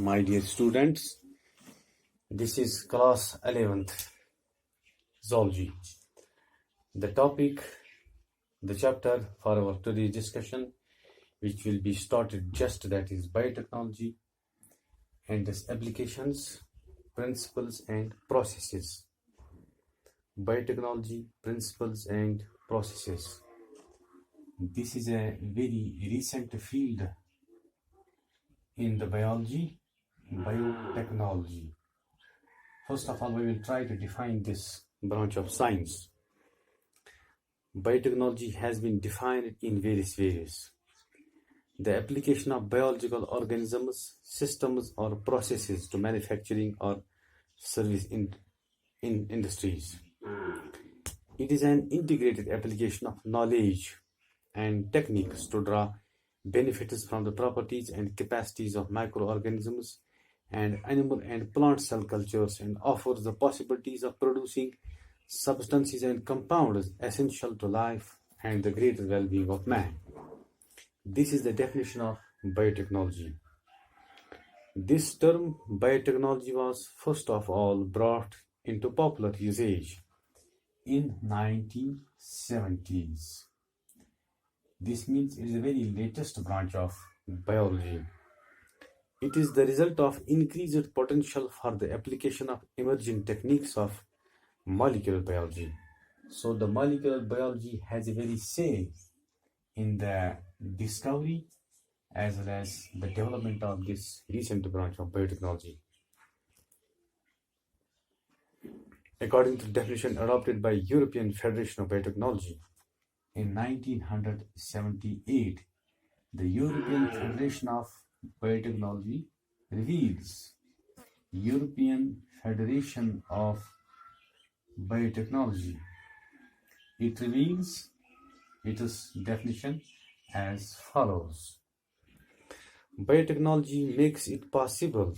My dear students, this is class 11th zoology. The topic, the chapter for our today's discussion, which will be started just that is biotechnology and its applications, principles and processes. Biotechnology, principles and processes. This is a very recent field in the biology, biotechnology. First of all, we will try to define this branch of science. Biotechnology has been defined in various ways. The application of biological organisms, systems or processes to manufacturing or service in industries. It is an integrated application of knowledge and techniques to draw benefits from the properties and capacities of microorganisms and animal and plant cell cultures and offers the possibilities of producing substances and compounds essential to life and the greater well-being of man. This is the definition of biotechnology. This term biotechnology was first of all brought into popular usage in 1970s. This means it is a very latest branch of biology. It is the result of increased potential for the application of emerging techniques of molecular biology. So the molecular biology has a very say in the discovery as well as the development of this recent branch of biotechnology. According to the definition adopted by European Federation of Biotechnology in 1978, the European Federation of Biotechnology reveals European Federation of Biotechnology. It reveals its definition as follows. Biotechnology makes it possible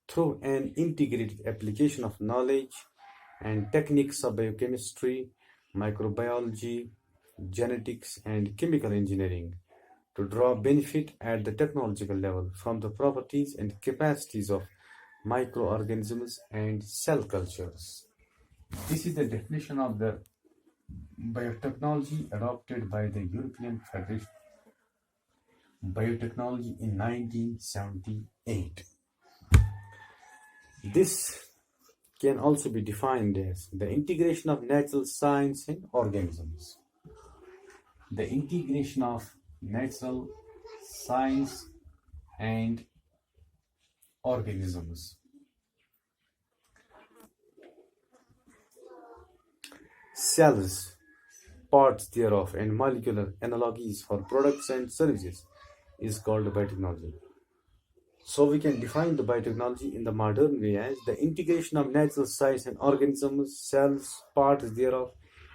through an integrated application of knowledge and techniques of biochemistry, microbiology, genetics, and chemical engineering to draw benefit at the technological level from the properties and capacities of microorganisms and cell cultures. This is the definition of the biotechnology adopted by the European Federation of Biotechnology in 1978. This can also be defined as the integration of natural science and organisms. The integration of natural science and organisms. Cells, parts thereof, and molecular analogies for products and services is called biotechnology. So we can define the biotechnology in the modern way as the integration of natural science and organisms, cells, parts thereof,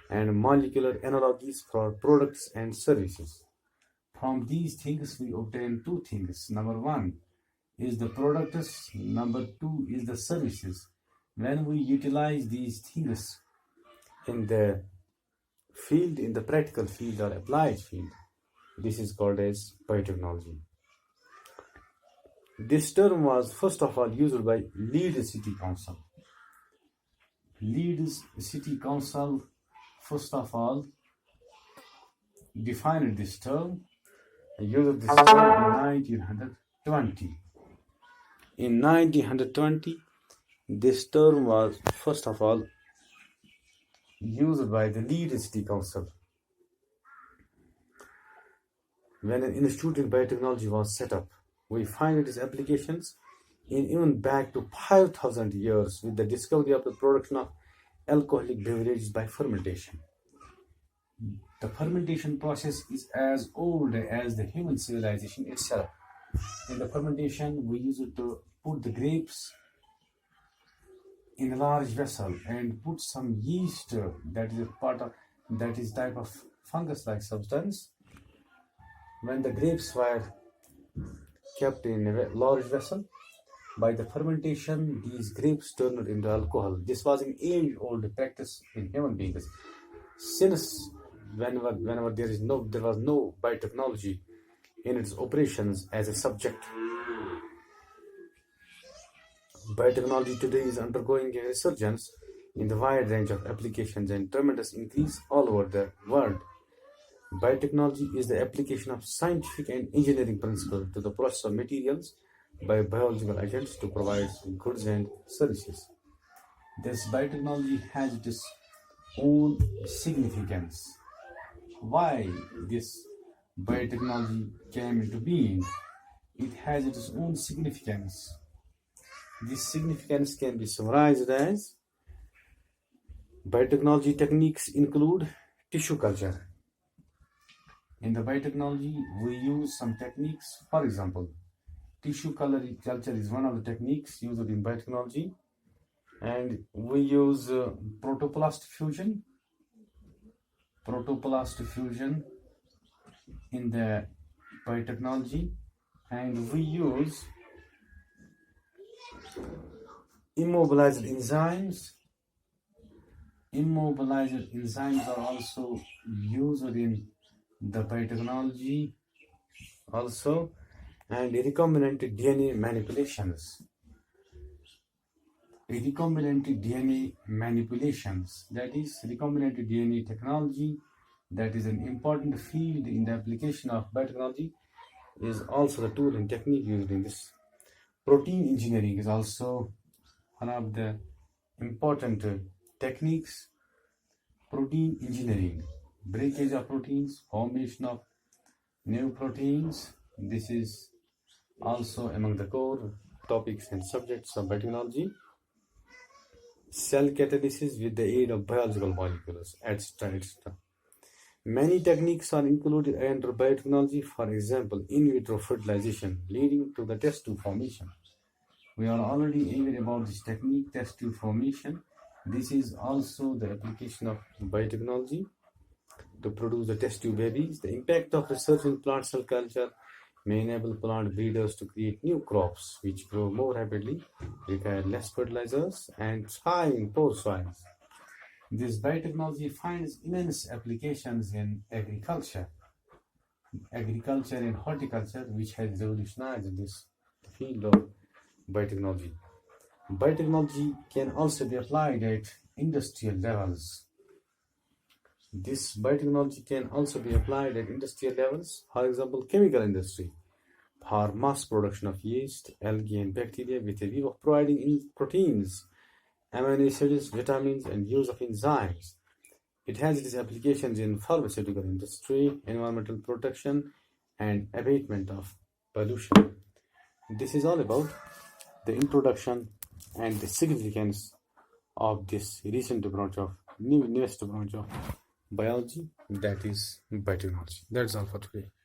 and molecular analogies for products and services. From these things we obtain two things. Number one is the products, number two is the services. When we utilize these things in the field, in the practical field or applied field, this is called as biotechnology. This term was first of all used by Leeds City Council. Leeds City Council first of all defined this term and used this term in 1920. In 1920, this term was first of all used by the Leeds City Council when an institute in biotechnology was set up. We find its applications in even back to 5,000 years with the discovery of the production of alcoholic beverages by fermentation. The fermentation process is as old as the human civilization itself. In the fermentation, we used to put the grapes in a large vessel and put some yeast that is a part of that is type of fungus-like substance. When the grapes were kept in a large vessel, by the fermentation, these grapes turned into alcohol. This was an age-old practice in human beings. Since whenever there was no biotechnology in its operations as a subject, Biotechnology today is undergoing a resurgence in the wide range of applications and tremendous increase all over the world. Biotechnology is the application of scientific and engineering principles to the process of materials by biological agents to provide goods and services. This biotechnology has its own significance. Why this biotechnology came into being? It has its own significance. This significance can be summarized as biotechnology techniques include tissue culture. In the biotechnology, we use some techniques. For example, tissue culture is one of the techniques used in biotechnology, and we use protoplast fusion in the biotechnology, and we use immobilized enzymes. Immobilized enzymes are also used in the biotechnology also, and recombinant DNA manipulations. Recombinant DNA manipulations, that is recombinant DNA technology, that is an important field in the application of biotechnology, is also the tool and technique used in this. Protein engineering is also one of the important techniques. Protein engineering, breakage of proteins, formation of new proteins. This is also among the core topics and subjects of biotechnology. Cell catalysis with the aid of biological molecules, etc., etc. Many techniques are included under biotechnology, for example, in vitro fertilization, leading to the test tube formation. We are already aware about this technique, test tube formation. This is also the application of biotechnology to produce the test tube babies. The impact of research in plant cell culture may enable plant breeders to create new crops which grow more rapidly, require less fertilizers, and thrive in poor soils. This biotechnology finds immense applications in agriculture and horticulture, which has revolutionized this field of biotechnology. Biotechnology can also be applied at industrial levels. This biotechnology can also be applied at industrial levels, for example, chemical industry, for mass production of yeast, algae, and bacteria with a view of providing proteins, amino acids, vitamins, and use of enzymes. It has its applications in pharmaceutical industry, environmental protection, and abatement of pollution. This is all about the introduction and the significance of this newest branch of biology, that is biotechnology. That's all for today.